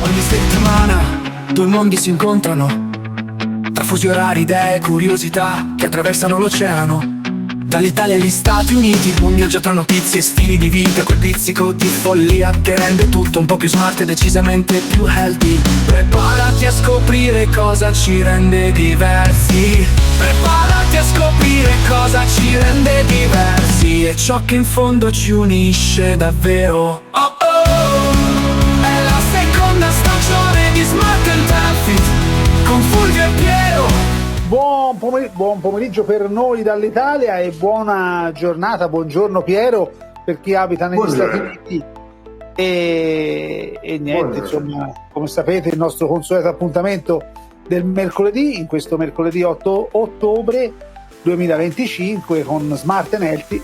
Ogni settimana due mondi si incontrano, tra fusi orari, idee e curiosità che attraversano l'oceano. Dall'Italia agli Stati Uniti, un viaggio tra notizie e stili di vita, quel pizzico di follia che rende tutto un po' più smart e decisamente più healthy. Preparati a scoprire cosa ci rende diversi. Preparati a scoprire cosa ci rende diversi e ciò che in fondo ci unisce davvero. Oh oh, è la seconda stagione di Smart and Healthy con Fulvio e Piero. Buon pomeriggio per noi dall'Italia e buona giornata, buongiorno Piero per chi abita negli Stati Uniti e niente, insomma, come sapete il nostro consueto appuntamento del mercoledì, in questo mercoledì 8 ottobre 2025 con Smart and Healthy,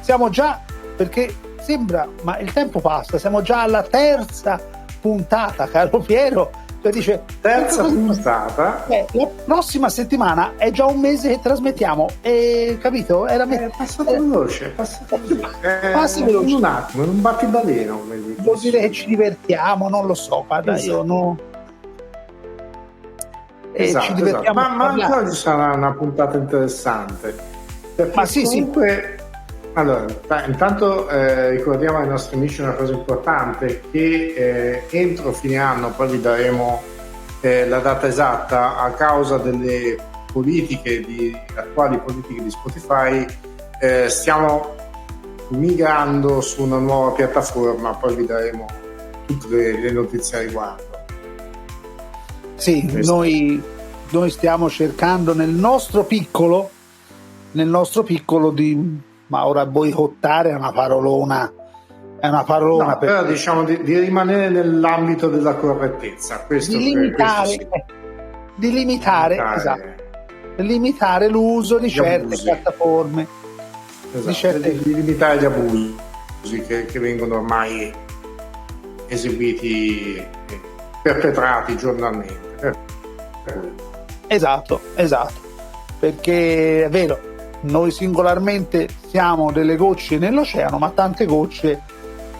siamo già, perché sembra, ma il tempo passa, siamo già alla terza puntata, caro Piero. Dice, terza puntata, la prossima settimana è già un mese che trasmettiamo, e capito? È passato veloce, passa veloce. In un attimo, in un battibaleno. Vuol dire che ci divertiamo, non lo so, guarda, esatto. Io no. Esatto, ci divertiamo. Esatto. Ma anche oggi sarà una puntata interessante. Ma sì, comunque, sì. Allora, intanto ricordiamo ai nostri amici una cosa importante, che entro fine anno poi vi daremo la data esatta, a causa delle attuali politiche di Spotify, stiamo migrando su una nuova piattaforma, poi vi daremo tutte le notizie a riguardo. Sì, noi stiamo cercando nel nostro piccolo di... Ma ora boicottare è una parolona. No, però diciamo di rimanere nell'ambito della correttezza. Di limitare l'uso di certe piattaforme. Esatto, di limitare gli abusi che vengono ormai eseguiti, perpetrati giornalmente. Esatto, perché è vero, noi singolarmente siamo delle gocce nell'oceano, ma tante gocce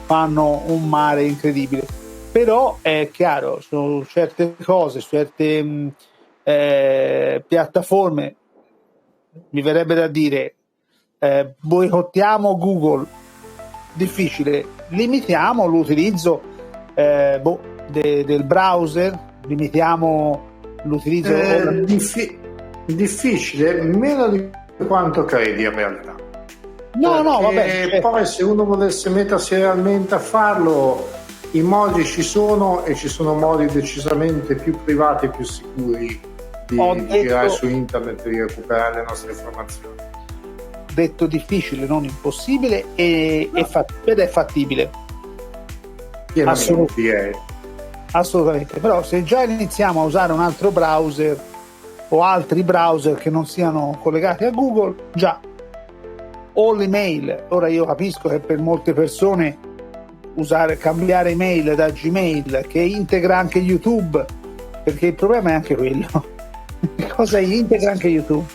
fanno un mare incredibile. Però è chiaro, su certe cose, su certe piattaforme, mi verrebbe da dire boicottiamo Google, difficile, limitiamo l'utilizzo del browser, limitiamo l'utilizzo difficile, meno di quanto credi in realtà. No, vabbè. Poi se uno volesse mettersi realmente a farlo, i modi ci sono, e ci sono modi decisamente più privati e più sicuri di girare su internet e di recuperare le nostre informazioni. Detto difficile, non impossibile, ed è fattibile. Assolutamente. Però se già iniziamo a usare un altro browser o altri browser che non siano collegati a Google, già, o l'email. Ora io capisco che per molte persone cambiare email da Gmail, che integra anche YouTube, perché il problema è anche quello. Cosa integra anche YouTube?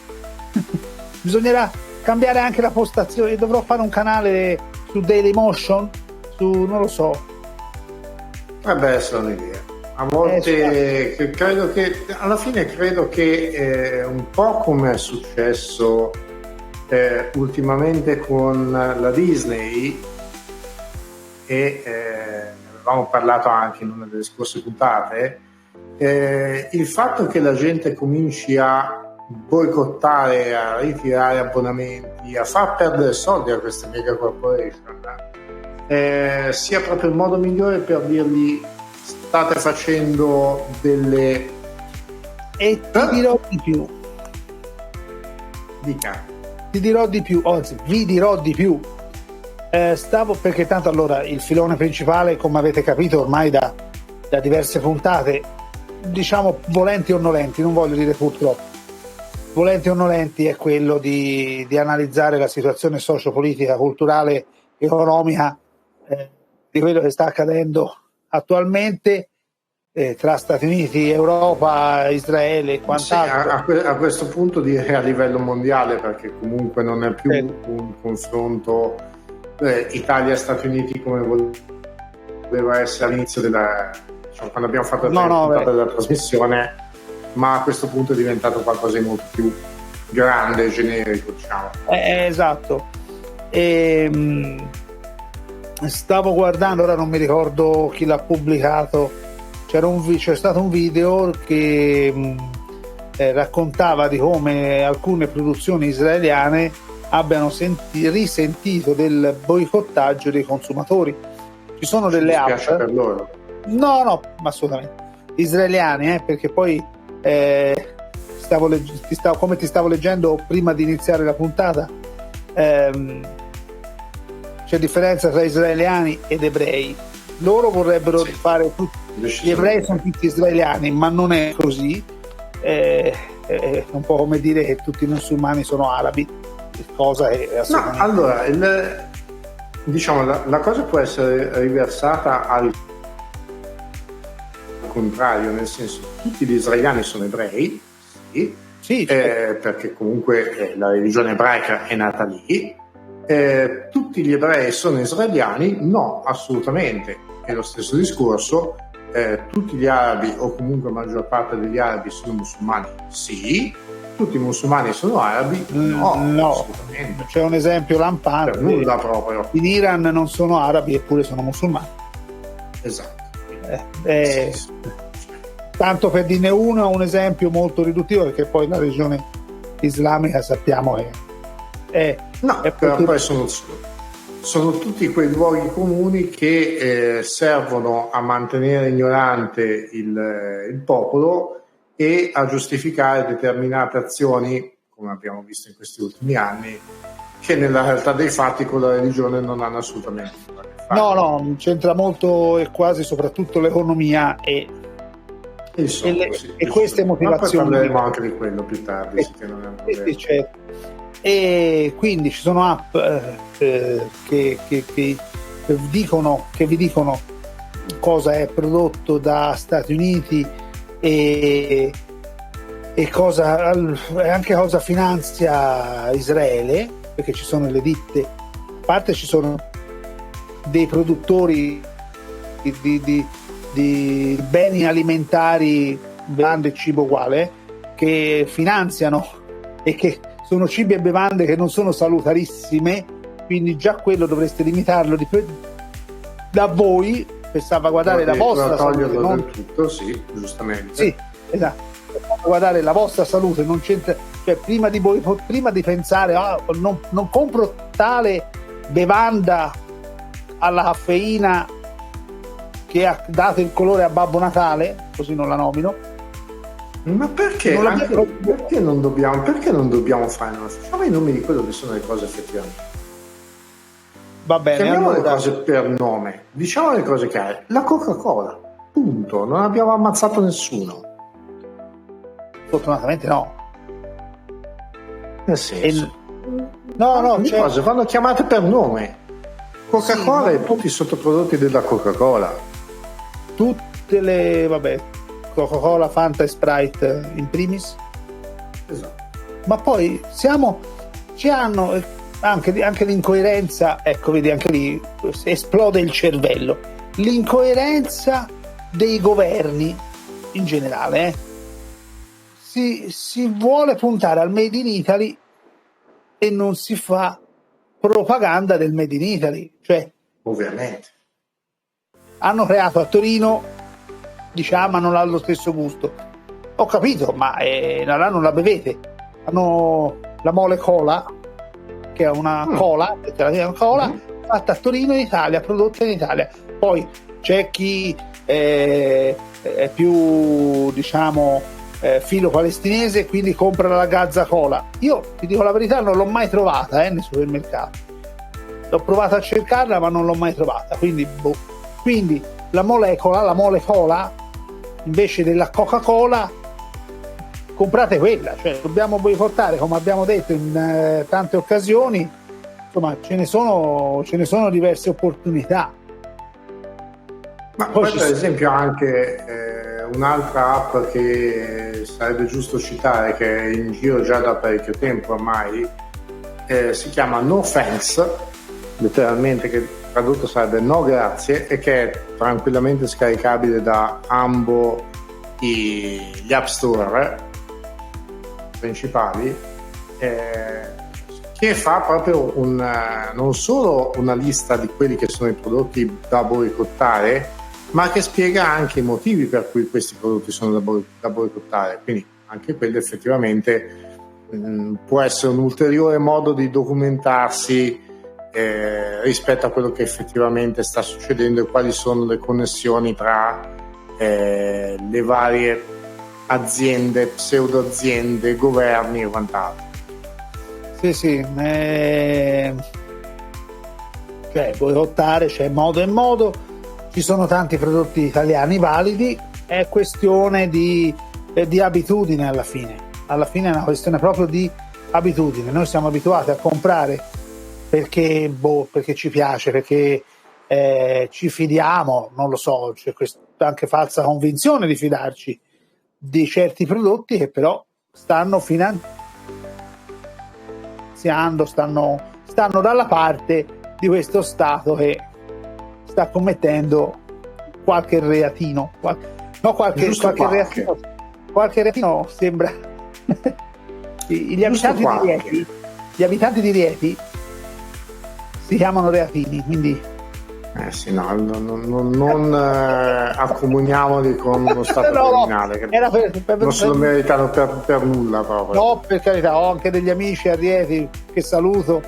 Bisognerà cambiare anche la postazione. Dovrò fare un canale su Dailymotion, non lo so. Vabbè, sono un'idea. A volte credo che un po' come è successo ultimamente con la Disney, e avevamo parlato anche in una delle scorse puntate, il fatto che la gente cominci a boicottare, a ritirare abbonamenti, a far perdere soldi a queste mega corporation, sia proprio il modo migliore per dirgli: state facendo delle... E ti dirò di più. Dica. Ti dirò di più, anzi vi dirò di più. Perché tanto allora il filone principale, come avete capito ormai da diverse puntate, diciamo volenti o nolenti, non voglio dire purtroppo, volenti o nolenti, è quello di analizzare la situazione sociopolitica, culturale, economica di quello che sta accadendo attualmente tra Stati Uniti, Europa, Israele e quant'altro. Sì, a questo punto direi a livello mondiale, perché comunque non è più un confronto Italia-Stati Uniti come doveva essere all'inizio diciamo, quando abbiamo fatto la No, puntata della trasmissione, ma a questo punto è diventato qualcosa di molto più grande e generico, diciamo. Esatto. Stavo guardando, ora non mi ricordo chi l'ha pubblicato, c'è stato un video che raccontava di come alcune produzioni israeliane abbiano risentito del boicottaggio dei consumatori. Ci sono delle app per loro. no, assolutamente israeliani, perché poi come ti stavo leggendo prima di iniziare la puntata, c'è differenza tra israeliani ed ebrei. Loro vorrebbero fare gli ebrei sono tutti israeliani, ma non è così. È un po' come dire che tutti i musulmani sono arabi, cosa è assolutamente... No, allora diciamo la cosa può essere riversata al contrario, nel senso tutti gli israeliani sono ebrei, sì, certo. Perché comunque la religione ebraica è nata lì. Tutti gli ebrei sono israeliani? No, assolutamente. È lo stesso discorso. Tutti gli arabi o comunque la maggior parte degli arabi sono musulmani? Sì. Tutti i musulmani sono arabi? No, assolutamente. C'è un esempio lampante. Per nulla proprio. In Iran non sono arabi eppure sono musulmani. Esatto. Sì. Tanto per dirne un esempio molto riduttivo, perché poi la regione islamica sappiamo però poi sono tutti quei luoghi comuni che servono a mantenere ignorante il popolo e a giustificare determinate azioni, come abbiamo visto in questi ultimi anni, che nella realtà dei fatti con la religione non hanno assolutamente nulla a che fare. No, c'entra molto e quasi soprattutto l'economia e queste motivazioni. Ma poi parleremo anche di quello più tardi, che non è un problema. Certo. E quindi ci sono app che vi dicono cosa è prodotto da Stati Uniti e anche cosa finanzia Israele, perché ci sono le ditte, a parte ci sono dei produttori di beni alimentari, bevande e cibo uguale, che finanziano e che sono cibi e bevande che non sono salutarissime, quindi già quello dovreste limitarlo da voi per salvaguardare la vostra salute. Non tutto, sì, giustamente. Sì, esatto. Per salvaguardare la vostra salute, non c'entra, cioè prima di pensare non compro tale bevanda alla caffeina che ha dato il colore a Babbo Natale, così non la nomino. Ma perché non dobbiamo fare? Facciamo i nomi di quello che sono le cose effettivamente. Va bene, chiamiamo le cose per nome, diciamo le cose chiare. La Coca-Cola, punto. Non abbiamo ammazzato nessuno. Fortunatamente no. Nel senso, le cose vanno chiamate per nome. Coca-Cola e tutti i sottoprodotti della Coca-Cola. Tutte le Coca-Cola, Fanta e Sprite in primis. Esatto. Ma poi ci hanno anche l'incoerenza, ecco, vedi, anche lì esplode il cervello. L'incoerenza dei governi in generale, si vuole puntare al Made in Italy e non si fa propaganda del Made in Italy, cioè ovviamente hanno creato a Torino, diciamo, non ha lo stesso gusto. Ho capito, ma non la bevete. Hanno la Mole Cola, che è una cola fatta a Torino in Italia, prodotta in Italia. Poi c'è chi è più, diciamo, filo palestinese, quindi compra la Gazza Cola. Io ti dico la verità, non l'ho mai trovata nei supermercati. L'ho provata a cercarla, ma non l'ho mai trovata. Quindi la Mole Cola, invece della Coca-Cola, comprate quella. Cioè, dobbiamo boicottare, come abbiamo detto in tante occasioni. Insomma, ce ne sono diverse opportunità. Ma poi per esempio anche un'altra app che sarebbe giusto citare, che è in giro già da parecchio tempo ormai, si chiama No Thanks, letteralmente, che tradotto sarebbe no grazie, e che è tranquillamente scaricabile da ambo gli app store principali, che fa proprio non solo una lista di quelli che sono i prodotti da boicottare, ma che spiega anche i motivi per cui questi prodotti sono da boicottare. Quindi anche quello effettivamente può essere un ulteriore modo di documentarsi rispetto a quello che effettivamente sta succedendo e quali sono le connessioni tra le varie aziende, pseudo-aziende, governi e quant'altro. Sì, cioè boicottare c'è modo e modo, ci sono tanti prodotti italiani validi, è questione di abitudine alla fine è una questione proprio di abitudine. Noi siamo abituati a comprare perché ci piace, perché ci fidiamo, non lo so, c'è questa anche falsa convinzione di fidarci di certi prodotti che però stanno finanziando, stanno dalla parte di questo Stato che sta commettendo qualche reatino, qualche reatino sembra. Gli abitanti di Rieti si chiamano reatini, quindi sì, no, non accomuniamoli con uno stato criminale, che non se lo meritano per nulla proprio. No, per carità, ho anche degli amici a Rieti che saluto.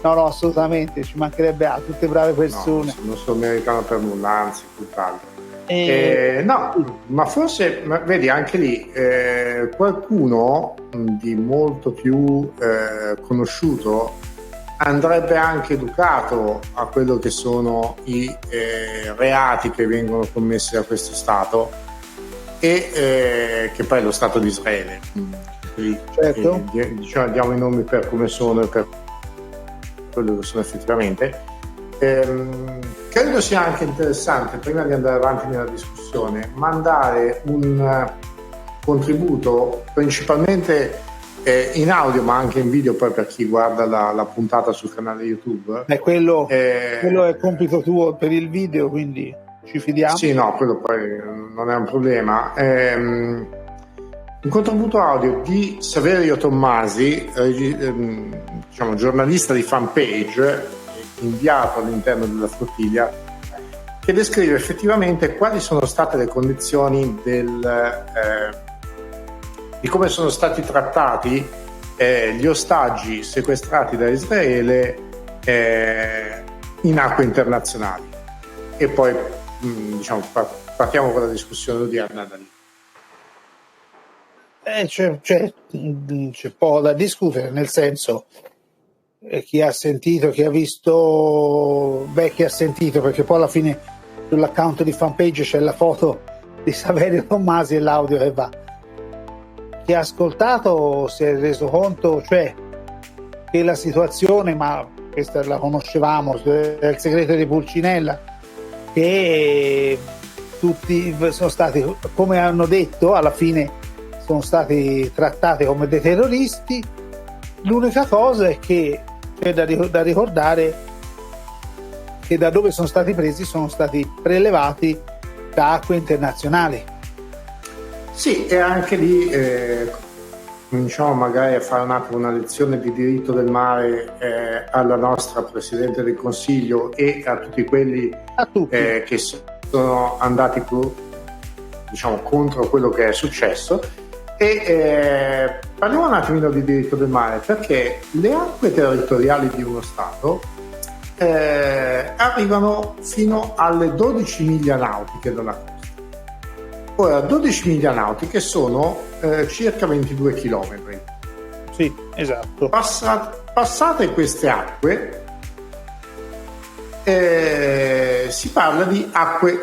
No, assolutamente, ci mancherebbe altro, tutte brave persone. No, non se lo meritano per nulla, anzi, tutt'altro. No, ma forse, vedi, anche lì qualcuno di molto più conosciuto andrebbe anche educato a quello che sono i reati che vengono commessi da questo Stato e che poi è lo Stato di Israele. Certo. Diciamo, diamo i nomi per come sono e per quello che sono effettivamente. Credo sia anche interessante, prima di andare avanti nella discussione, mandare un contributo principalmente in audio ma anche in video, poi per chi guarda la puntata sul canale YouTube. Quello è compito tuo per il video, quindi ci fidiamo. Sì, no, quello poi non è un problema. Un contributo audio di Saverio Tommasi, diciamo giornalista di Fanpage, inviato all'interno della flottiglia, che descrive effettivamente quali sono state le condizioni di come sono stati trattati gli ostaggi sequestrati da Israele in acque internazionali. E poi diciamo partiamo con la discussione odierna da lì. C'è poco da discutere, nel senso, chi ha sentito, chi ha visto, chi ha sentito, perché poi alla fine sull'account di Fanpage c'è la foto di Saverio Tommasi e l'audio che va. Chi ha ascoltato si è reso conto, cioè, che la situazione, ma questa la conoscevamo, è il segreto di Pulcinella, che tutti sono stati, come hanno detto, alla fine sono stati trattati come dei terroristi. L'unica cosa è che c'è da ricordare che da dove sono stati presi sono stati prelevati da acque internazionali. Sì, e anche lì cominciamo magari a fare un attimo una lezione di diritto del mare alla nostra Presidente del Consiglio e a tutti quelli che sono andati diciamo contro quello che è successo. E parliamo un attimino di diritto del mare, perché le acque territoriali di uno Stato arrivano fino alle 12 miglia nautiche dalla costa. Ora, 12 miglia nautiche sono circa 22 chilometri. Sì, esatto. Passate queste acque, si parla di acque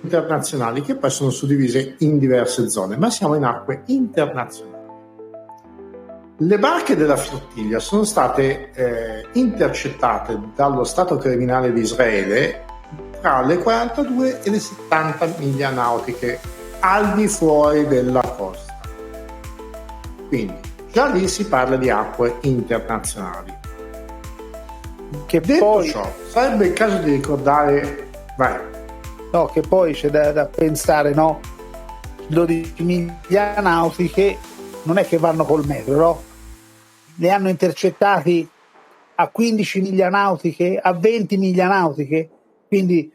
internazionali che poi sono suddivise in diverse zone, ma siamo in acque internazionali. Le barche della flottiglia sono state intercettate dallo Stato criminale di Israele tra le 42 e le 70 miglia nautiche al di fuori della costa. Quindi già lì si parla di acque internazionali. Che Detto poi, ciò, sarebbe il caso di ricordare, vai. no, che poi c'è da pensare, no? 12 miglia nautiche non è che vanno col metro, no? Le hanno intercettati a 15 miglia nautiche, a 20 miglia nautiche, quindi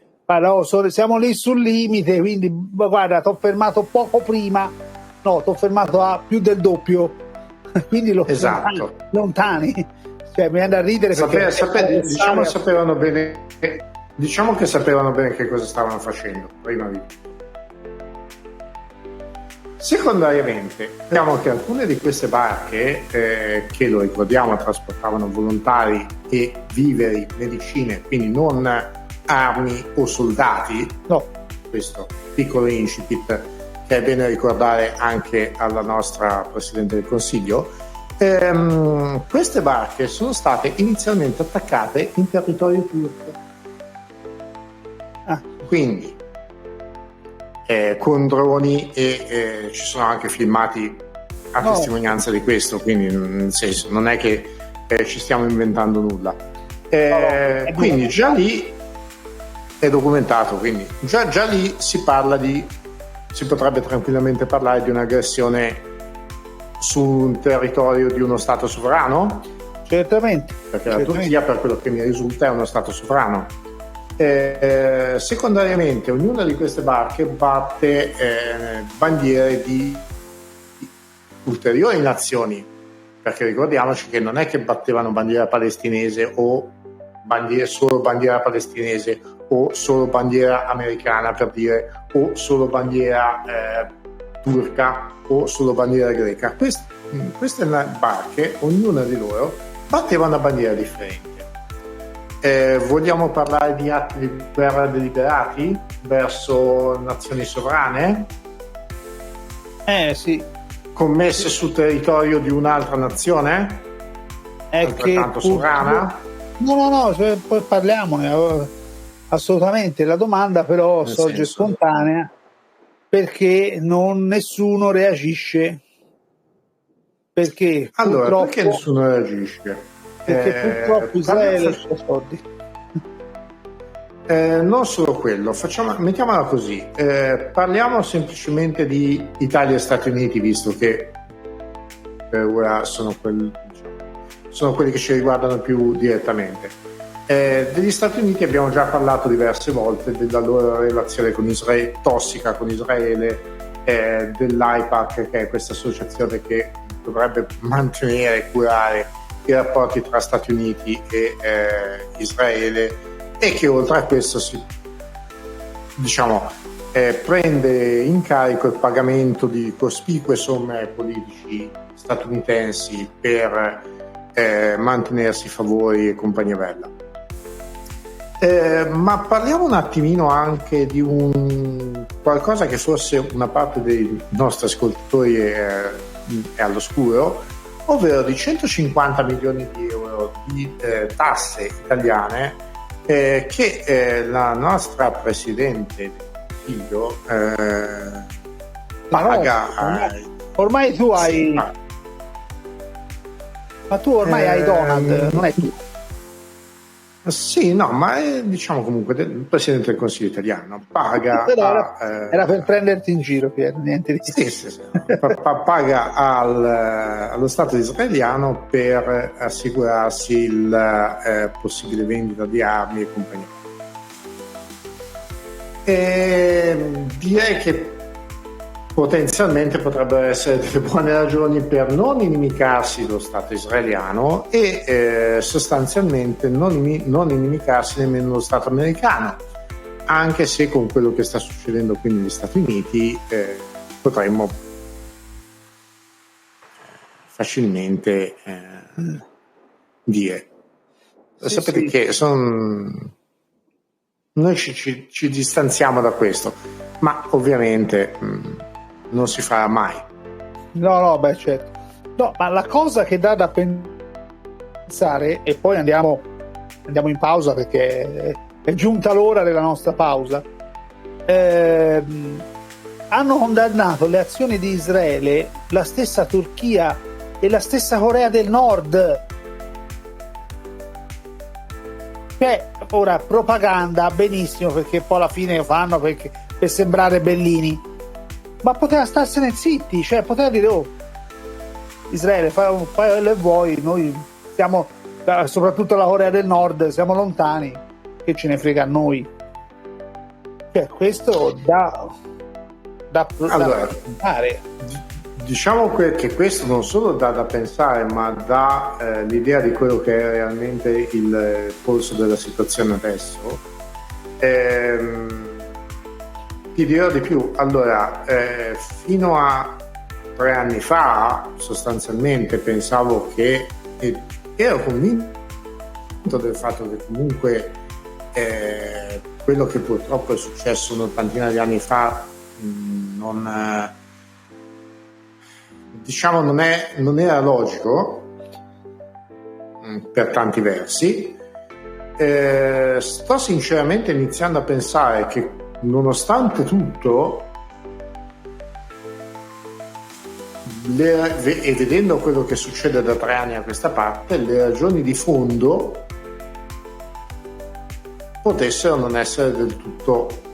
siamo lì sul limite, quindi guarda, ti ho fermato poco prima, no, ti ho fermato a più del doppio, quindi Esatto. lontani. Cioè, mi viene da ridere perché diciamo che sapevano bene che cosa stavano facendo prima di tutto. Secondariamente, vediamo che alcune di queste barche, che lo ricordiamo trasportavano volontari e viveri, medicine, quindi non armi o soldati, no, questo piccolo incipit che è bene ricordare anche alla nostra Presidente del Consiglio, queste barche sono state inizialmente attaccate in territorio turco. Quindi con droni e ci sono anche filmati a testimonianza di questo, quindi nel senso non è che ci stiamo inventando nulla. Quindi già lì è documentato, quindi già lì si potrebbe tranquillamente parlare di un'aggressione su un territorio di uno Stato sovrano? Certamente. Perché la Turchia, per quello che mi risulta, è uno Stato sovrano. Secondariamente, ognuna di queste barche batte bandiere di ulteriori nazioni, perché ricordiamoci che non è che battevano bandiera palestinese o solo bandiera palestinese o solo bandiera americana, per dire, o solo bandiera turca o solo bandiera greca. Queste barche, ognuna di loro, batteva una bandiera differente. Vogliamo parlare di atti di guerra deliberati verso nazioni sovrane? Sì. Commesse sul territorio di un'altra nazione? Altrettanto sovrana? No, cioè, poi parliamone, assolutamente. La domanda però sorge spontanea, perché nessuno reagisce? Perché perché nessuno reagisce? Perché purtroppo Israele ha i suoi soldi. Non solo quello, mettiamola così, parliamo semplicemente di Italia e Stati Uniti, visto che per ora sono quelli che ci riguardano più direttamente. Degli Stati Uniti abbiamo già parlato diverse volte della loro relazione con Israele, tossica con Israele, dell'AIPAC, che è questa associazione che dovrebbe mantenere e curare i rapporti tra Stati Uniti e Israele, e che oltre a questo prende in carico il pagamento di cospicue somme ai politici statunitensi per mantenersi favori e compagnia bella. Ma parliamo un attimino anche di qualcosa che forse una parte dei nostri ascoltatori è all'oscuro, ovvero di 150 milioni di euro di tasse italiane che la nostra Presidente del Consiglio paga. Ormai tu hai... Ma tu ormai hai Donald, non è tu. Sì, no, ma è, diciamo comunque il Presidente del Consiglio italiano paga era per prenderti in giro, Piero, niente di sì. Paga allo Stato israeliano per assicurarsi il possibile vendita di armi e compagnia. Direi che potenzialmente potrebbero essere delle buone ragioni per non inimicarsi lo Stato israeliano e sostanzialmente non inimicarsi nemmeno lo Stato americano, anche se con quello che sta succedendo qui negli Stati Uniti potremmo facilmente dire. Sapete che noi ci distanziamo da questo, ma ovviamente non si farà mai. No, beh, certo. No, ma la cosa che dà da pensare, e poi andiamo in pausa perché è giunta l'ora della nostra pausa, hanno condannato le azioni di Israele la stessa Turchia e la stessa Corea del Nord. ora propaganda benissimo, perché poi alla fine lo fanno per sembrare bellini, ma poteva starsene zitti, cioè poteva dire: oh, Israele, fai quello che vuoi, noi siamo, soprattutto la Corea del Nord, siamo lontani, che ce ne frega a noi. Cioè, questo da pensare. Diciamo che questo non solo dà da pensare, ma dà l'idea di quello che è realmente il polso della situazione adesso. Ti dirò di più. Allora, fino a 3 anni fa, sostanzialmente, pensavo che, ero convinto del fatto che comunque quello che purtroppo è successo un'ottantina di anni fa non era logico per tanti versi. Sto sinceramente iniziando a pensare che, nonostante tutto, e vedendo quello che succede da 3 anni a questa parte, le ragioni di fondo potessero non essere del tutto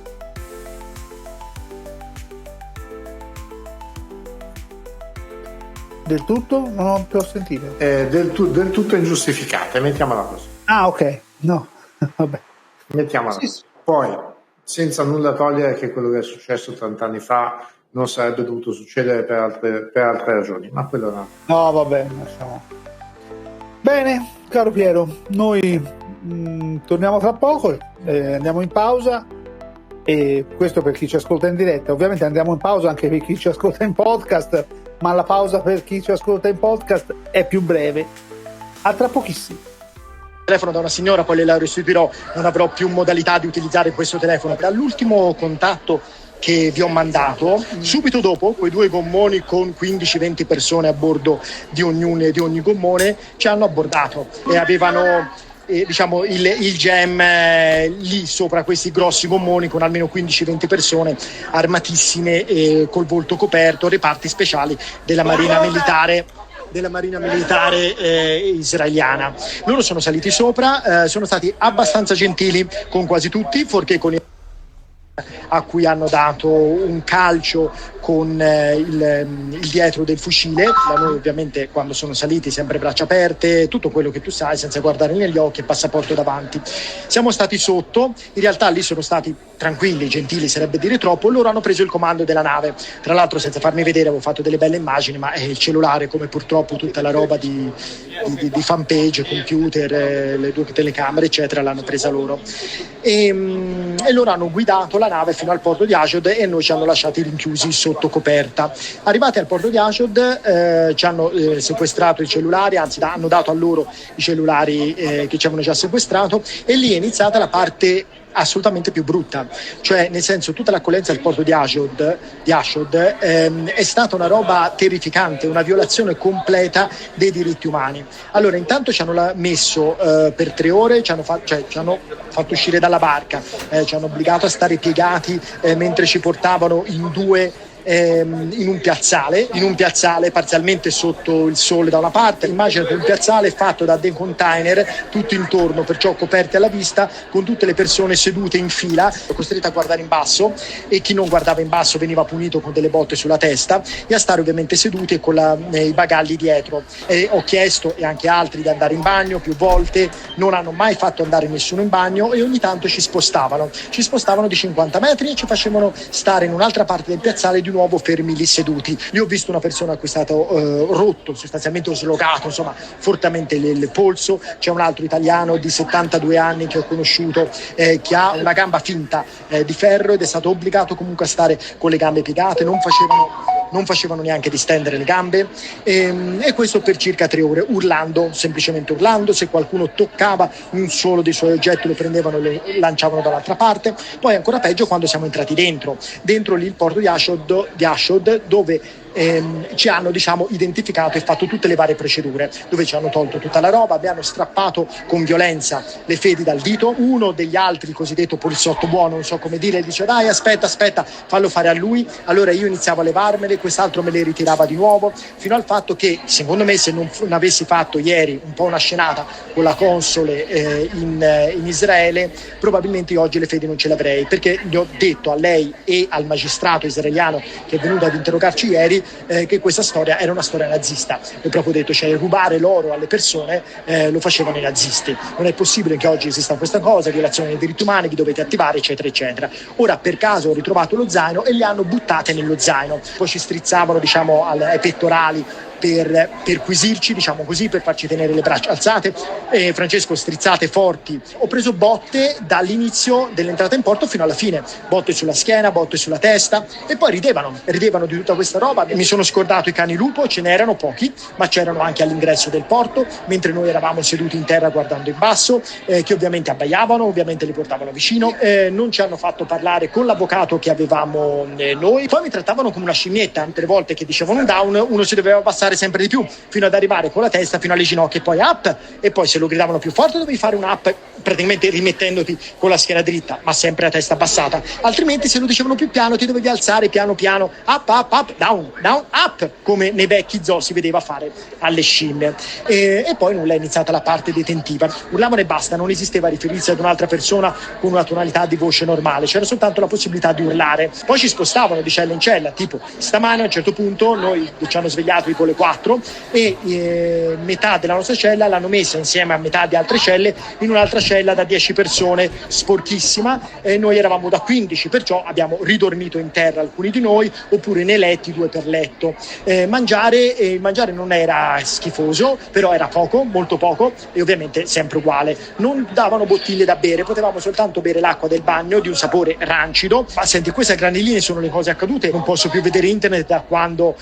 non ti ho sentito. del tutto ingiustificate, mettiamola così. Ah, ok, no, vabbè. Mettiamola così. Sì. Poi, senza nulla togliere che quello che è successo 80 anni fa non sarebbe dovuto succedere per altre ragioni, ma quello no. No, vabbè, lasciamo. Bene, caro Piero, noi torniamo tra poco, andiamo in pausa, e questo per chi ci ascolta in diretta. Ovviamente andiamo in pausa anche per chi ci ascolta in podcast, ma la pausa per chi ci ascolta in podcast è più breve. A tra pochissimo. Telefono da una signora, poi la restituirò, non avrò più modalità di utilizzare questo telefono. All'ultimo contatto che vi ho mandato, subito dopo quei 2 gommoni con 15-20 persone a bordo di ogni gommone ci hanno abbordato e avevano il gem lì sopra questi grossi gommoni con almeno 15-20 persone armatissime, col volto coperto, reparti speciali della Marina Militare israeliana. Loro sono saliti sopra, sono stati abbastanza gentili con quasi tutti, fuorché con a cui hanno dato un calcio con il dietro del fucile. Da noi ovviamente quando sono saliti sempre braccia aperte, tutto quello che tu sai, senza guardare negli occhi e passaporto davanti. Siamo stati sotto, in realtà lì sono stati tranquilli, gentili sarebbe dire troppo. Loro hanno preso il comando della nave, tra l'altro senza farmi vedere, avevo fatto delle belle immagini, ma il cellulare, come purtroppo tutta la roba di fanpage, computer, le 2 telecamere eccetera, l'hanno presa loro, e loro hanno guidato la nave fino al porto di Ashdod e noi ci hanno lasciati rinchiusi sotto coperta. Arrivati al porto di Ashdod ci hanno sequestrato i cellulari, anzi hanno dato a loro i cellulari che ci avevano già sequestrato, e lì è iniziata la parte assolutamente più brutta, cioè nel senso tutta l'accoglienza al porto di Ashdod è stata una roba terrificante, una violazione completa dei diritti umani. Allora intanto ci hanno messo per 3 ore, ci hanno fatto uscire dalla barca, ci hanno obbligato a stare piegati mentre ci portavano in un piazzale parzialmente sotto il sole da una parte. Immaginate un piazzale fatto da dei container tutto intorno, perciò coperti alla vista, con tutte le persone sedute in fila, costrette a guardare in basso, e chi non guardava in basso veniva punito con delle botte sulla testa, e a stare ovviamente seduti e con i bagagli dietro. Ho chiesto, e anche altri, di andare in bagno più volte, non hanno mai fatto andare nessuno in bagno, e ogni tanto ci spostavano di 50 metri e ci facevano stare in un'altra parte del piazzale, di nuovo fermi lì seduti. Lì ho visto una persona a cui è stato rotto, sostanzialmente slogato, insomma fortemente il polso. C'è un altro italiano di 72 anni che ho conosciuto che ha una gamba finta di ferro ed è stato obbligato comunque a stare con le gambe piegate, non facevano neanche distendere le gambe, e questo per circa 3 ore, semplicemente urlando. Se qualcuno toccava un solo dei suoi oggetti lo prendevano e lo lanciavano dall'altra parte. Poi ancora peggio quando siamo entrati dentro lì il porto di Ashdod, dove ci hanno, diciamo, identificato e fatto tutte le varie procedure, dove ci hanno tolto tutta la roba, abbiamo strappato con violenza le fedi dal dito. Uno degli altri, il cosiddetto poliziotto buono, non so come dire, dice dai aspetta, fallo fare a lui. Allora io iniziavo a levarmele, quest'altro me le ritirava di nuovo, fino al fatto che secondo me, se non avessi fatto ieri un po' una scenata con la console in Israele, probabilmente oggi le fedi non ce le avrei, perché gli ho detto a lei e al magistrato israeliano che è venuto ad interrogarci ieri che questa storia era una storia nazista. Ho proprio detto, cioè rubare l'oro alle persone lo facevano i nazisti, non è possibile che oggi esista questa cosa, violazione dei diritti umani, vi dovete attivare, eccetera eccetera. Ora per caso ho ritrovato lo zaino e le hanno buttate nello zaino, poi ci strizzavano, diciamo, ai pettorali per perquisirci, diciamo così, per farci tenere le braccia alzate. Francesco, strizzate forti. Ho preso botte dall'inizio dell'entrata in porto fino alla fine, botte sulla schiena, botte sulla testa, e poi ridevano di tutta questa roba. Mi sono scordato i cani lupo, ce n'erano pochi, ma c'erano anche all'ingresso del porto, mentre noi eravamo seduti in terra guardando in basso, che ovviamente abbaiavano, ovviamente li portavano vicino, non ci hanno fatto parlare con l'avvocato che avevamo noi, poi mi trattavano come una scimmietta. Tutte le volte che dicevano un down, uno si doveva abbassare sempre di più fino ad arrivare con la testa fino alle ginocchia e poi up, e poi se lo gridavano più forte dovevi fare un up praticamente rimettendoti con la schiena dritta ma sempre a testa abbassata, altrimenti se lo dicevano più piano ti dovevi alzare piano piano, up, down, up, come nei vecchi zoo si vedeva fare alle scimmie. E poi nulla, è iniziata la parte detentiva, urlavano e basta, non esisteva riferirsi ad un'altra persona con una tonalità di voce normale, c'era soltanto la possibilità di urlare. Poi ci spostavano di cella in cella, tipo stamane a un certo punto noi ci hanno svegliato tipo le 4 e metà della nostra cella l'hanno messa insieme a metà di altre celle in un'altra cella da 10 persone, sporchissima, e noi eravamo da 15, perciò abbiamo ridormito in terra alcuni di noi, oppure nei letti 2 per letto. Mangiare non era schifoso, però era poco, molto poco, e ovviamente sempre uguale. Non davano bottiglie da bere, potevamo soltanto bere l'acqua del bagno di un sapore rancido. Ma senti, queste a grandi linee sono le cose accadute. Non posso più vedere internet da quando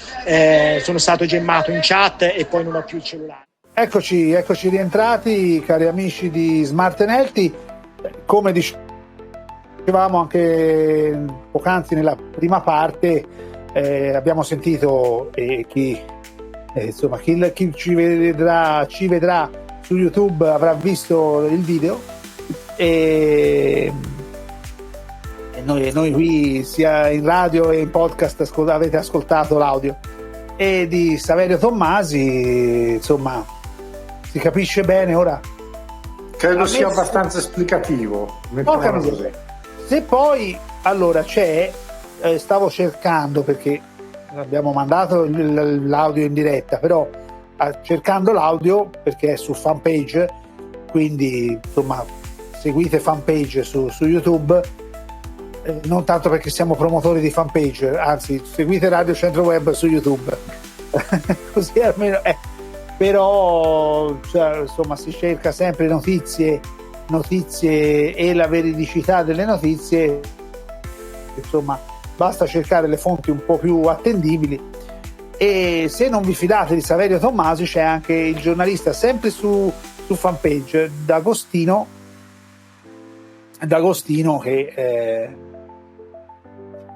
sono stato gemmato in chat e poi non ho più il cellulare. Eccoci rientrati, cari amici di Smart and Healthy. Come dicevamo anche poc'anzi nella prima parte, abbiamo sentito chi ci vedrà su YouTube avrà visto il video, e noi qui sia in radio e in podcast avete ascoltato l'audio, e di Saverio Tommasi, insomma, si capisce bene ora. Credo sia abbastanza esplicativo. Se poi allora c'è, stavo cercando, perché abbiamo mandato l'audio in diretta, però cercando l'audio perché è su fanpage, quindi insomma seguite fanpage su YouTube, non tanto perché siamo promotori di fanpage, anzi seguite Radio Centro Web su YouTube così almeno però cioè, insomma si cerca sempre notizie e la veridicità delle notizie, insomma basta cercare le fonti un po' più attendibili. E se non vi fidate di Saverio Tommasi, c'è anche il giornalista sempre su fanpage D'Agostino che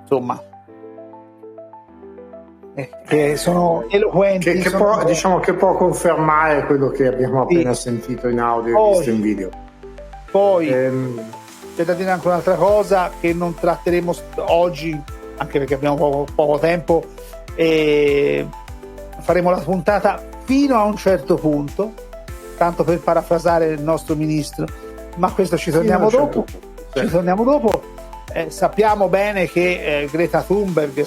insomma che sono eloquenti, che può confermare quello che abbiamo appena sentito in audio e visto in video. Poi c'è da dire anche un'altra cosa che non tratteremo oggi, anche perché abbiamo poco tempo, e faremo la puntata fino a un certo punto, tanto per parafrasare il nostro ministro, ma questo ci torniamo dopo. Ci torniamo dopo. Sappiamo bene che Greta Thunberg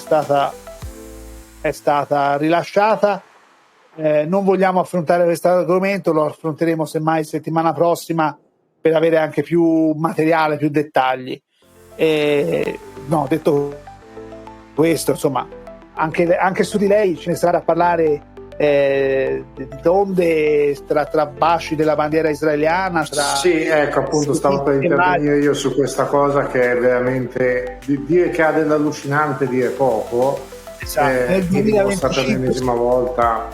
è stata rilasciata. Non vogliamo affrontare questo argomento, lo affronteremo semmai settimana prossima per avere anche più materiale, più dettagli. No, detto questo, insomma, anche su di lei ce ne sarà da parlare, donde tra baci della bandiera israeliana. Sì, ecco, appunto stavo per intervenire io su questa cosa, che è veramente, dire che ha dell'allucinante dire poco. Esatto. Nel 2025 per l'ennesima volta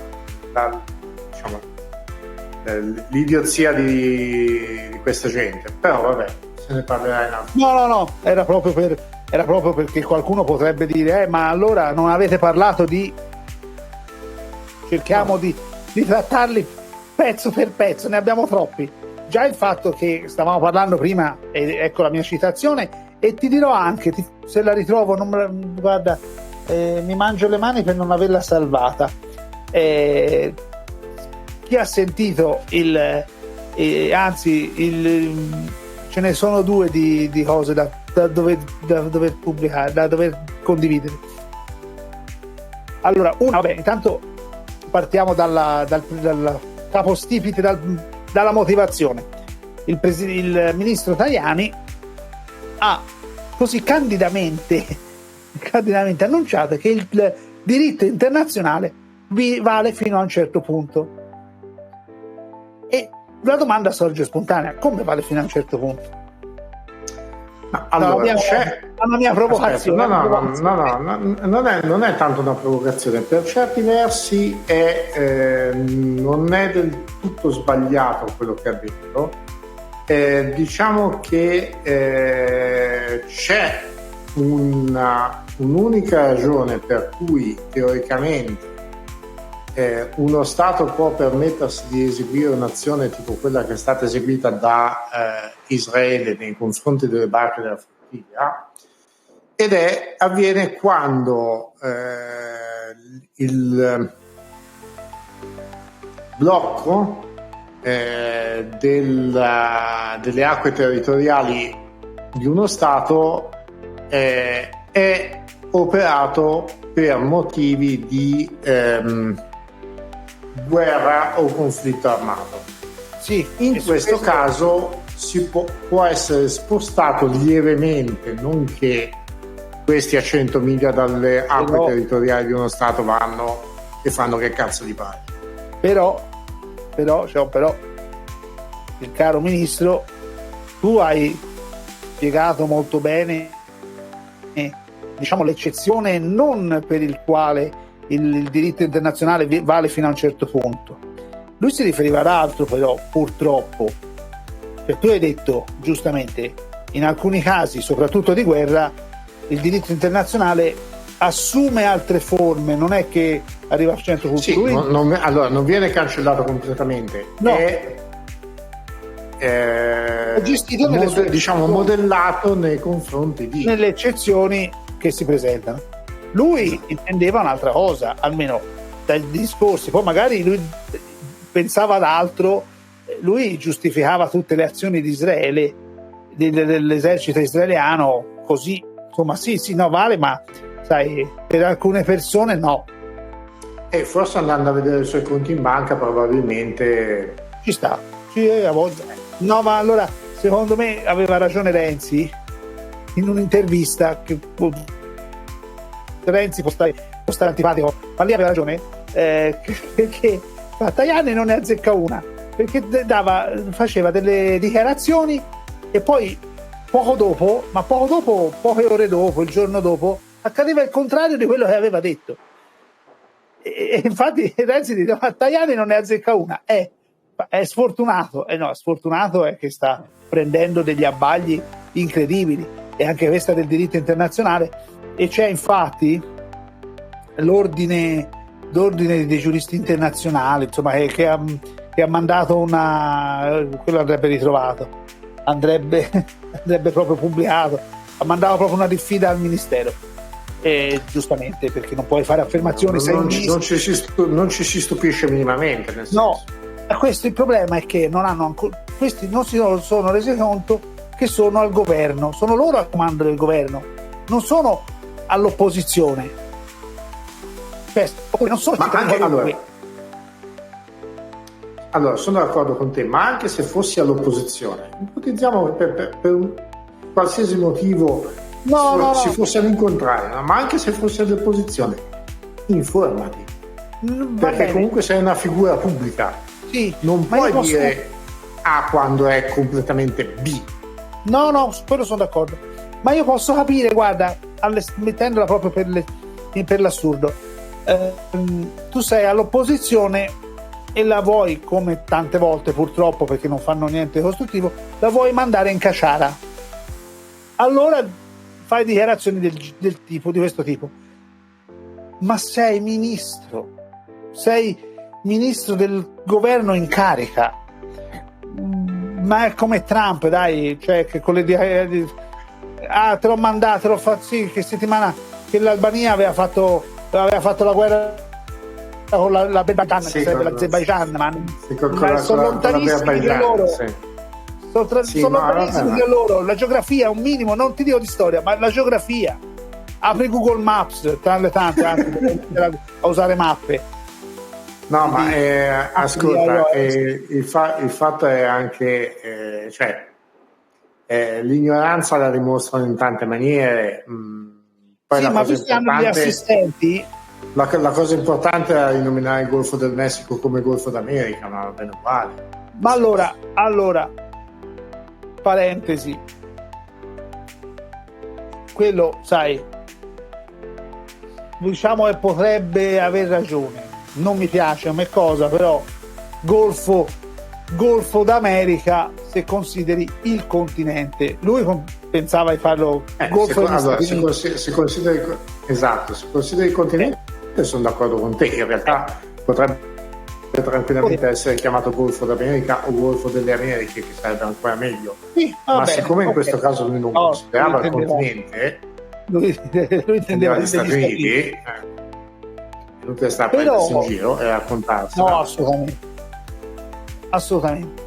l'idiozia di questa gente, però vabbè, se ne parlerà in altro. No, era proprio perché qualcuno potrebbe dire ma allora non avete parlato di cerchiamo di trattarli pezzo per pezzo, ne abbiamo troppi. Già il fatto che stavamo parlando prima, ecco la mia citazione, e ti dirò anche, se la ritrovo, guarda, mi mangio le mani per non averla salvata. Chi ha sentito ce ne sono due di cose da dover pubblicare, da dover condividere. Allora, intanto partiamo dal capostipite, dalla motivazione. Il ministro Tajani ha così candidamente annunciato che il diritto internazionale vale fino a un certo punto. E la domanda sorge spontanea: come vale fino a un certo punto? Allora, c'è una mia provocazione. Non è tanto una provocazione, per certi versi non è del tutto sbagliato quello che ha detto. Diciamo che c'è un'unica ragione per cui teoricamente uno Stato può permettersi di eseguire un'azione tipo quella che è stata eseguita da Israele nei confronti delle barche della flottiglia, ed avviene quando il blocco delle acque territoriali di uno Stato è operato per motivi di guerra o conflitto armato. Sì, in questo caso può essere spostato lievemente, non che questi a 100 miglia dalle acque territoriali di uno Stato vanno e fanno che cazzo di pare. Però, il caro ministro, tu hai spiegato molto bene, diciamo, l'eccezione non per il quale il diritto internazionale vale fino a un certo punto. Lui si riferiva ad altro, però, purtroppo. Cioè, tu hai detto giustamente, in alcuni casi, soprattutto di guerra, il diritto internazionale assume altre forme, non è che arriva a 100 punti. Sì, allora non viene cancellato completamente, no. È gestito modellato nei confronti nelle eccezioni che si presentano. Lui intendeva un'altra cosa, almeno dai discorsi, poi magari lui pensava ad altro. Lui giustificava tutte le azioni di Israele, dell'esercito israeliano, così, insomma, sì, no, vale, ma sai, per alcune persone no. E forse andando a vedere i suoi conti in banca probabilmente ci sta, a volte. No, ma allora secondo me aveva ragione Renzi in un'intervista, che Renzi può stare antipatico, ma lì aveva ragione, perché Tajani non ne azzecca una, perché faceva delle dichiarazioni e poi poche ore dopo, il giorno dopo, accadeva il contrario di quello che aveva detto. E infatti Renzi dice: ma Tajani non ne azzecca una, è sfortunato. No, sfortunato è che sta prendendo degli abbagli incredibili, e anche questa del diritto internazionale. E c'è infatti l'ordine dei giuristi internazionali, insomma, che ha mandato quello andrebbe ritrovato, andrebbe proprio pubblicato, ha mandato proprio una diffida al ministero, e giustamente, perché non puoi fare affermazioni non ci si stupisce minimamente, nel senso. No, questo il problema è che questi non si sono resi conto che sono al governo, sono loro al comando del governo, non sono all'opposizione. Non sono allora sono d'accordo con te, ma anche se fossi all'opposizione, ipotizziamo per un qualsiasi motivo si fossero incontrare, ma anche se fossi all'opposizione, informati, perché comunque sei una figura pubblica, sì, non puoi dire A quando è completamente B. No, su quello sono d'accordo, ma io posso capire, guarda, mettendola proprio per l'assurdo, tu sei all'opposizione e la vuoi, come tante volte purtroppo, perché non fanno niente di costruttivo, la vuoi mandare in caciara. Allora fai dichiarazioni di questo tipo. Ma sei ministro, sei ministro del governo in carica, ma è come Trump, dai, cioè che con le te l'ho mandato, te l'ho fatto, sì, che settimana che l'Albania aveva fatto la guerra con l'Azerbaijan, Sì, che sarebbe l'Azerbaijan, ma sono lontanissimi da loro. Sono lontanissimi da loro. La geografia, un minimo, non ti dico di storia, ma la geografia. Apri Google Maps, tra le tante anche a usare mappe. No, ma ascolta, il fatto è anche, l'ignoranza la dimostrano in tante maniere. Poi sì, ma visto che hanno gli assistenti. La cosa importante era rinominare il Golfo del Messico come Golfo d'America, ma va bene uguale. Ma allora, parentesi, quello, sai, diciamo che potrebbe aver ragione, non mi piace come cosa, però Golfo d'America, se consideri il continente, lui pensava di farlo Golfo se consideri il continente, sono d'accordo con te, in realtà potrebbe tranquillamente essere chiamato Golfo d'America o Golfo delle Americhe, che sarebbe ancora meglio. Sì, ma siccome in questo caso lui non considerava il continente, lui intendeva gli Stati Uniti, è inutile stare a prendersi in giro e raccontarsi. No, assolutamente.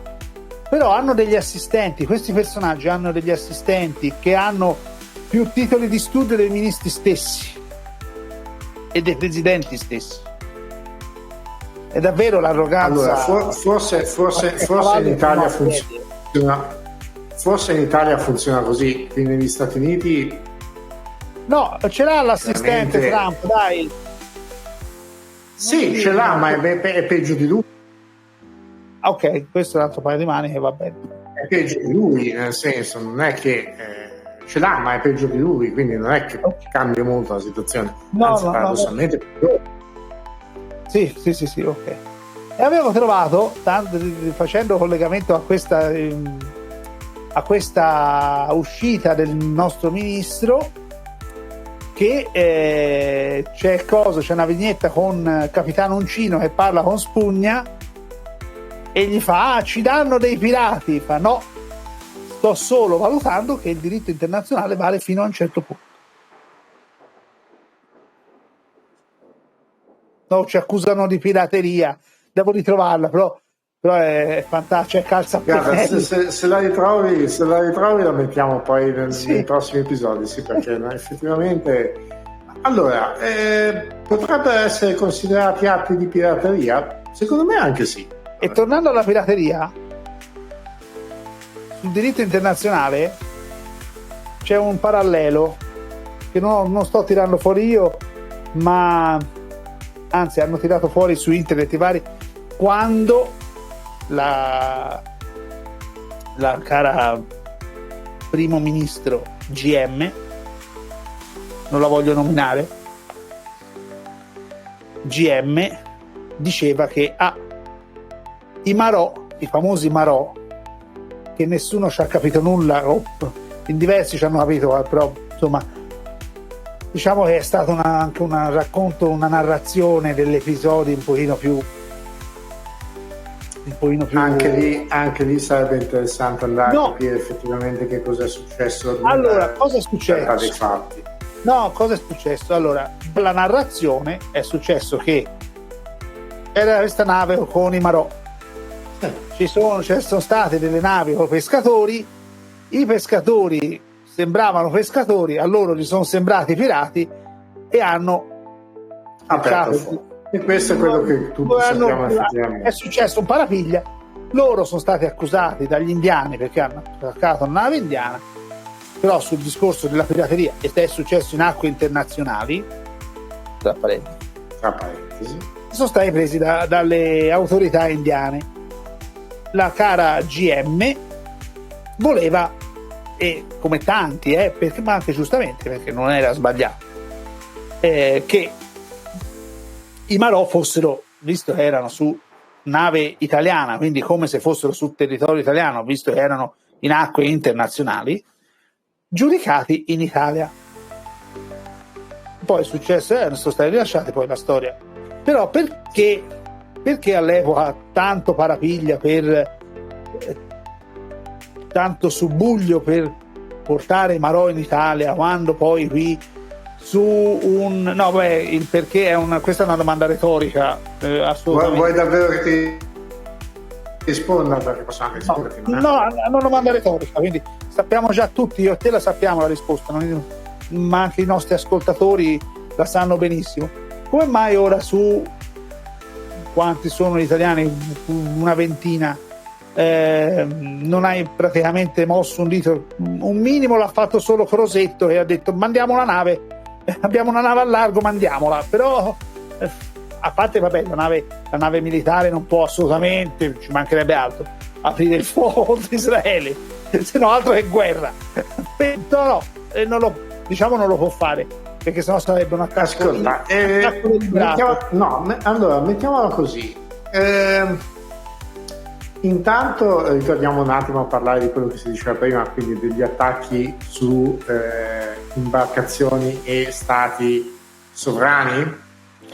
Però hanno degli assistenti, questi personaggi hanno degli assistenti che hanno più titoli di studio dei ministri stessi e dei presidenti stessi. È davvero l'arroganza. Allora, forse in Italia funziona. Forse in Italia funziona così, qui negli Stati Uniti. No, ce l'ha l'assistente Trump, dai. Sì, ce l'ha, ma è peggio di lui. Ok, questo è un altro paio di maniche, va bene. È peggio di lui, nel senso, non è che ce l'ha, ma è peggio di lui, quindi non è che cambia molto la situazione. Anzi, paradossalmente. Sì, ok. E avevo trovato, facendo collegamento a questa uscita del nostro ministro, che c'è una vignetta con Capitano Uncino che parla con Spugna e gli fa: ci danno dei pirati. Fa: no, sto solo valutando che il diritto internazionale vale fino a un certo punto. No, ci accusano di pirateria, devo ritrovarla, però è fantastico, calza. Guarda, se la ritrovi la mettiamo poi nei prossimi episodi, sì, perché effettivamente. Allora, potrebbero essere considerati atti di pirateria? Secondo me anche sì. E tornando alla pirateria, sul diritto internazionale c'è un parallelo che non sto tirando fuori io, ma anzi hanno tirato fuori su internet i vari, quando la cara primo ministro GM, non la voglio nominare, GM diceva che i Marò, i famosi Marò, che nessuno ci ha capito nulla, in diversi ci hanno capito, però insomma diciamo che è stato anche un racconto, una narrazione degli episodi un pochino più anche lì sarebbe interessante andare a capire effettivamente che cosa è successo. Allora, cosa è successo? Dei fatti. No, cosa è successo? Allora, la narrazione è successo che era questa nave con i Marò. Ci sono state delle navi con pescatori, i pescatori sembravano pescatori, a loro gli sono sembrati pirati e hanno aperto. E questo è quello che tutti sappiamo effettivamente. È successo un parapiglia, loro sono stati accusati dagli indiani perché hanno attaccato una nave indiana, però sul discorso della pirateria, ed è successo in acque internazionali, tra parentesi, sono stati presi dalle autorità indiane. La cara GM voleva, e come tanti, perché, ma anche giustamente, perché non era sbagliato, che i Marò fossero, visto che erano su nave italiana, quindi come se fossero su territorio italiano, visto che erano in acque internazionali, giudicati in Italia. Poi è successo, sono stati rilasciati, poi la storia Però perché all'epoca tanto parapiglia tanto subbuglio per portare Marò in Italia, quando poi qui il perché questa è una domanda retorica, assolutamente. Vuoi davvero che ti risponda? Perché posso anche risponderti. No, è una domanda retorica, quindi sappiamo già tutti, io e te la sappiamo la risposta, ma anche i nostri ascoltatori la sanno benissimo. Come mai ora su quanti sono gli italiani, una ventina, non hai praticamente mosso un dito? Un minimo l'ha fatto solo Crosetto, che ha detto mandiamo la nave, abbiamo una nave al largo, mandiamola. Però a parte, vabbè, la nave militare non può assolutamente, ci mancherebbe altro, aprire il fuoco contro Israele, se no altro che guerra. No, non lo può fare, perché sennò sarebbe un attacco. Ascolta, mettiamola così. Intanto ritorniamo un attimo a parlare di quello che si diceva prima, quindi degli attacchi su imbarcazioni e stati sovrani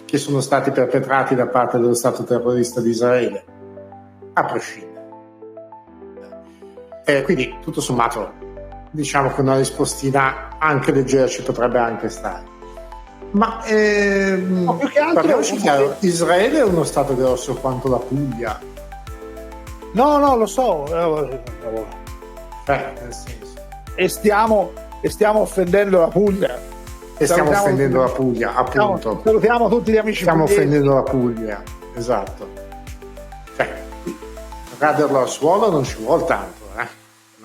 che sono stati perpetrati da parte dello Stato terrorista di Israele, a prescindere. Quindi tutto sommato diciamo che una rispostina anche leggera ci potrebbe anche stare. Ma più che altro, parliamoci chiaro, Israele è uno stato grosso quanto la Puglia. No, lo so. Nel senso. E stiamo offendendo la Puglia. E stiamo offendendo la Puglia, appunto. Salutiamo tutti gli amici Stiamo pugliesi. offendendo la Puglia, esatto. Raderlo al suolo non ci vuole tanto,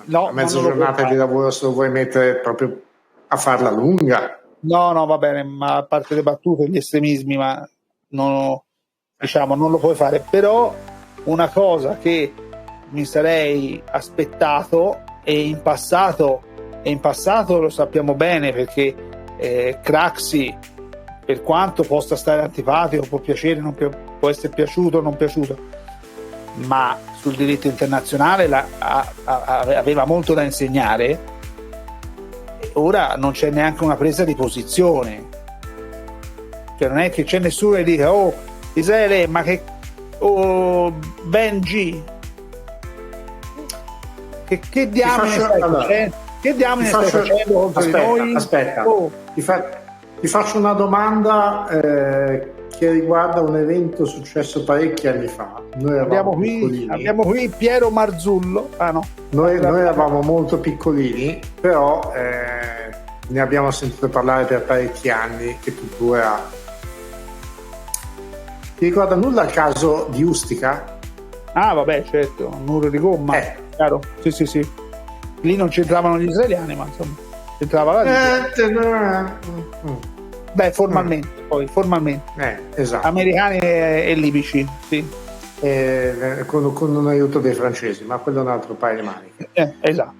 No, mezza giornata di lavoro se lo vuoi mettere proprio a farla lunga. No, va bene, ma a parte le battute, gli estremismi, ma non lo puoi fare. Però una cosa che mi sarei aspettato, e in passato lo sappiamo bene, perché Craxi, per quanto possa stare antipatico, può piacere, può essere piaciuto o non piaciuto, ma sul diritto internazionale aveva molto da insegnare. Ora non c'è neanche una presa di posizione, cioè non è che c'è nessuno che dica Israele, ma che Benji, che diamine stai facendo? Che diamine stai facendo contro di noi? Aspetta, ti faccio una domanda che riguarda un evento successo parecchi anni fa. Noi abbiamo qui Piero Marzullo. Noi eravamo molto piccolini, però ne abbiamo sentito parlare per parecchi anni, che tuttora. Ti ricorda nulla il caso di Ustica? Ah, vabbè, certo, un muro di gomma, chiaro. Sì. Lì non c'entravano gli israeliani, ma insomma c'entrava la Libia. Formalmente. Esatto. Americani e libici, sì. Con un aiuto dei francesi, ma quello è un altro paio di maniche. Esatto.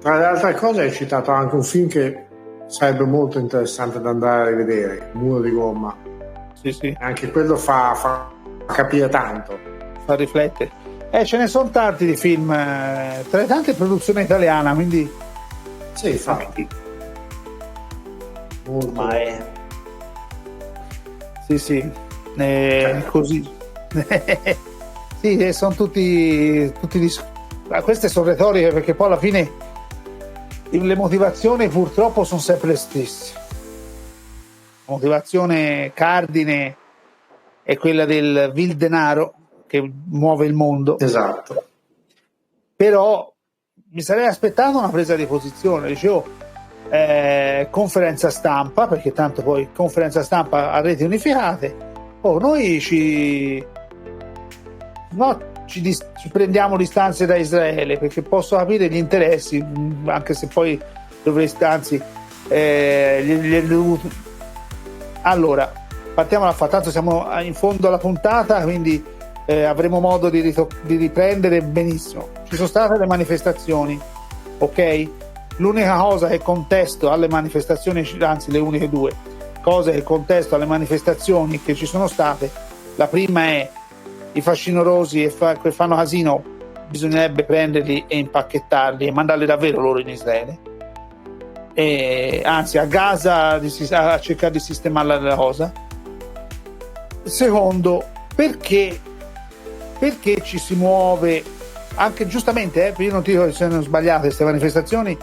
Tra le altre cose hai citato anche un film che sarebbe molto interessante da andare a rivedere, Muro di gomma. Sì. Anche quello fa capire tanto. Fa riflettere. Ce ne sono tanti di film, tra le tante produzioni italiane, quindi sì, infatti. Ma è sì. Così. Sì, sono tutti queste sono retoriche, perché poi alla fine le motivazioni purtroppo sono sempre le stesse. La motivazione cardine è quella del vil denaro che muove il mondo. Esatto. Però mi sarei aspettato una presa di posizione, dicevo, conferenza stampa, perché tanto poi conferenza stampa a reti unificate, noi ci prendiamo distanze da Israele, perché posso capire gli interessi, anche se poi dovreste, anzi allora partiamo dal fatto, tanto siamo in fondo alla puntata, quindi avremo modo di riprendere benissimo. Ci sono state le manifestazioni, ok? L'unica cosa che contesto alle manifestazioni, anzi le uniche due cose che contesto alle manifestazioni che ci sono state, la prima è i fascinorosi che fanno casino, bisognerebbe prenderli e impacchettarli e mandarli davvero loro in Israele, e anzi a Gaza a cercare di sistemare la cosa. secondo, perché ci si muove anche giustamente, io non ti dico che siano sbagliate queste manifestazioni,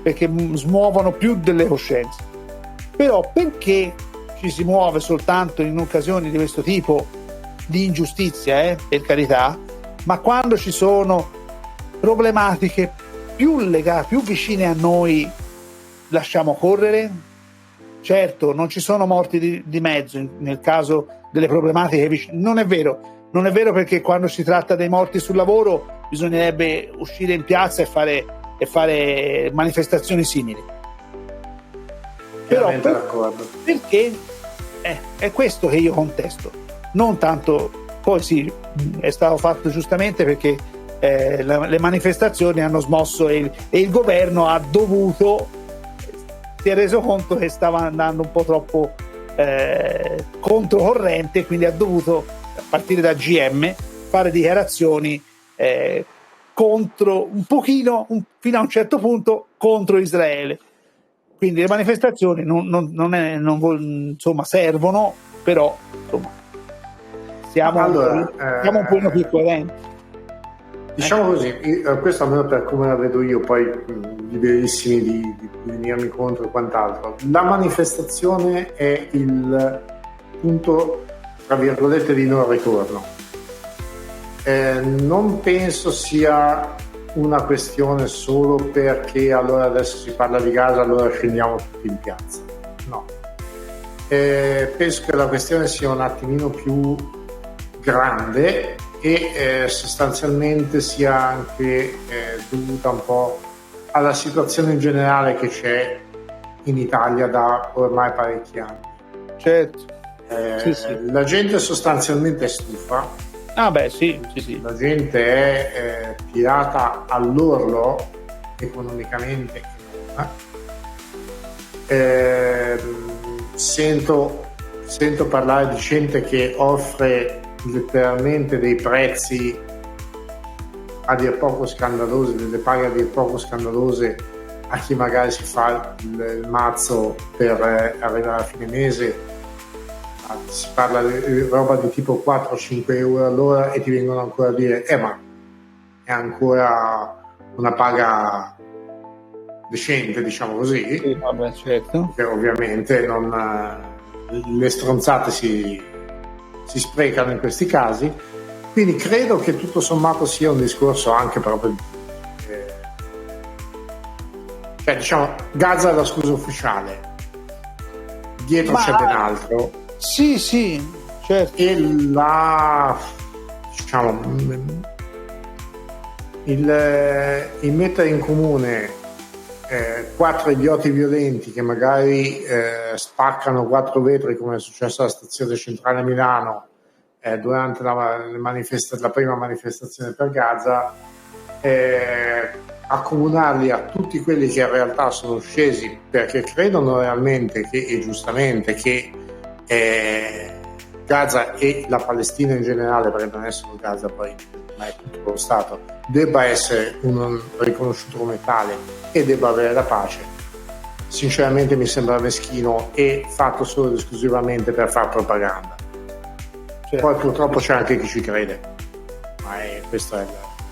perché smuovono più delle coscienze, però perché ci si muove soltanto in occasioni di questo tipo di ingiustizia, per carità, ma quando ci sono problematiche più legate, più vicine a noi, lasciamo correre? Certo, non ci sono morti di mezzo nel caso delle problematiche vicine. Non è vero perché quando si tratta dei morti sul lavoro bisognerebbe uscire in piazza e fare manifestazioni simili. Però perché è questo che io contesto, non tanto. Poi sì, è stato fatto giustamente perché le manifestazioni hanno smosso e il governo ha dovuto, si è reso conto che stava andando un po' troppo controcorrente, quindi ha dovuto, a partire da GM, fare dichiarazioni contro, un pochino, fino a un certo punto, contro Israele. Quindi le manifestazioni insomma, servono, però insomma, siamo un po' più coerenti. Diciamo così, questo almeno per come la vedo io, poi liberissimi di venirmi contro e quant'altro. La manifestazione è il punto, tra virgolette, di non ritorno. Non penso sia una questione solo perché allora adesso si parla di Gaza, allora scendiamo tutti in piazza. No. Penso che la questione sia un attimino più grande e sostanzialmente sia anche dovuta un po' alla situazione in generale che c'è in Italia da ormai parecchi anni. Certo. Sì. La gente sostanzialmente è stufa. Ah beh, sì. La gente è tirata all'orlo economicamente. Sento parlare di gente che offre letteralmente dei prezzi a dir poco scandalosi, delle paghe a dir poco scandalose a chi magari si fa il mazzo per arrivare a fine mese. Si parla di roba di tipo 4-5 euro all'ora e ti vengono ancora a dire ma è ancora una paga decente, diciamo così. Sì, vabbè, certo. Che ovviamente le stronzate si sprecano in questi casi, quindi credo che tutto sommato sia un discorso anche proprio cioè diciamo Gaza è la scusa ufficiale, dietro c'è ben altro. Sì, certo. E diciamo il mettere in comune 4 idioti violenti che magari spaccano 4 vetri, come è successo alla stazione centrale a Milano durante la prima manifestazione per Gaza, accomunarli a tutti quelli che in realtà sono scesi perché credono realmente e giustamente che Gaza e la Palestina in generale, perché non è solo Gaza poi, ma è tutto lo Stato, debba essere riconosciuto come tale e debba avere la pace. Sinceramente mi sembra meschino e fatto solo ed esclusivamente per far propaganda. Certo. Poi purtroppo c'è anche chi ci crede, ma questo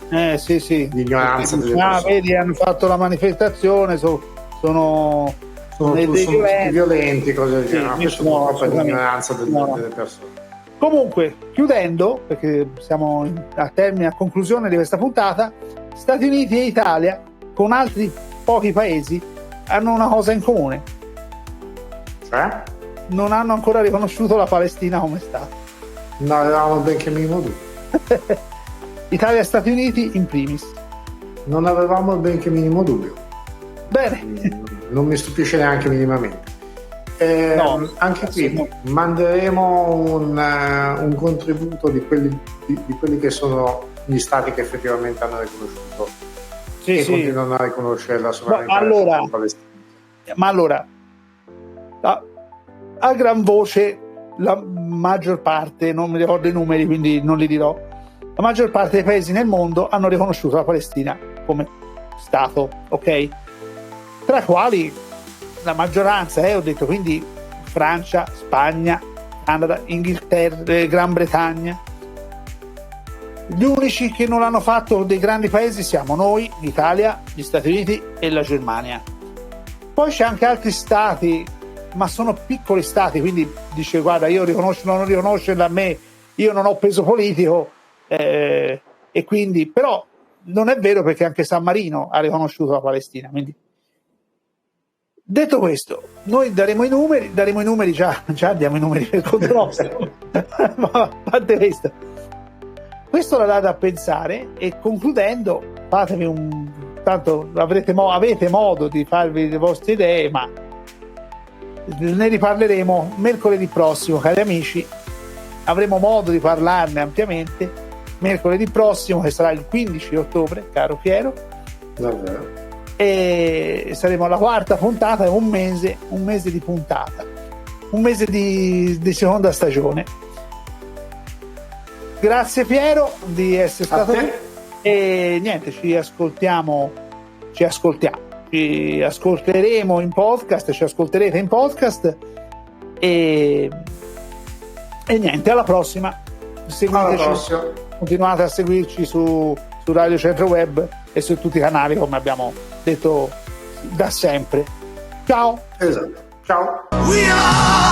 è sì. l'ignoranza delle persone. Vedi, hanno fatto la manifestazione, sono tutti violenti, cose del genere. Questo purtroppo è l'ignoranza delle persone. Comunque, chiudendo, perché siamo a conclusione di questa puntata, Stati Uniti e Italia, con altri pochi paesi, hanno una cosa in comune. Cioè? Non hanno ancora riconosciuto la Palestina come Stato. Non avevamo benché minimo dubbio. Italia e Stati Uniti in primis. Non avevamo benché minimo dubbio. Bene. Non mi stupisce neanche minimamente. Anche qui manderemo un contributo di quelli che sono gli stati che effettivamente hanno riconosciuto e continuano a riconoscere la sovranità della Palestina. Ma allora, a gran voce, la maggior parte, non mi ricordo i numeri quindi non li dirò, la maggior parte dei paesi nel mondo hanno riconosciuto la Palestina come Stato, ok? Tra i quali la maggioranza, ho detto, quindi Francia, Spagna, Canada, Inghilterra, Gran Bretagna. Gli unici che non l'hanno fatto dei grandi paesi siamo noi, l'Italia, gli Stati Uniti e la Germania. Poi c'è anche altri stati, ma sono piccoli stati, quindi dice guarda, io riconoscerlo o non riconoscerlo, a me, io non ho peso politico, e quindi, però non è vero, perché anche San Marino ha riconosciuto la Palestina. Quindi, detto questo, noi daremo i numeri, già diamo i numeri per conto nostro. Ma a parte questo la date a pensare, e concludendo, fatevi tanto avete modo di farvi le vostre idee, ma ne riparleremo mercoledì prossimo, cari amici. Avremo modo di parlarne ampiamente mercoledì prossimo, che sarà il 15 ottobre, caro Piero. Davvero. E saremo alla quarta puntata, un mese di puntata, un mese di seconda stagione. Grazie Piero di essere stato qui, e niente, ci ascolteremo in podcast, ci ascolterete in podcast, e niente, alla prossima. Seguiteci, continuate a seguirci su Radio Centro Web e su tutti i canali, come abbiamo detto da sempre. Ciao. Esatto. Ciao. We are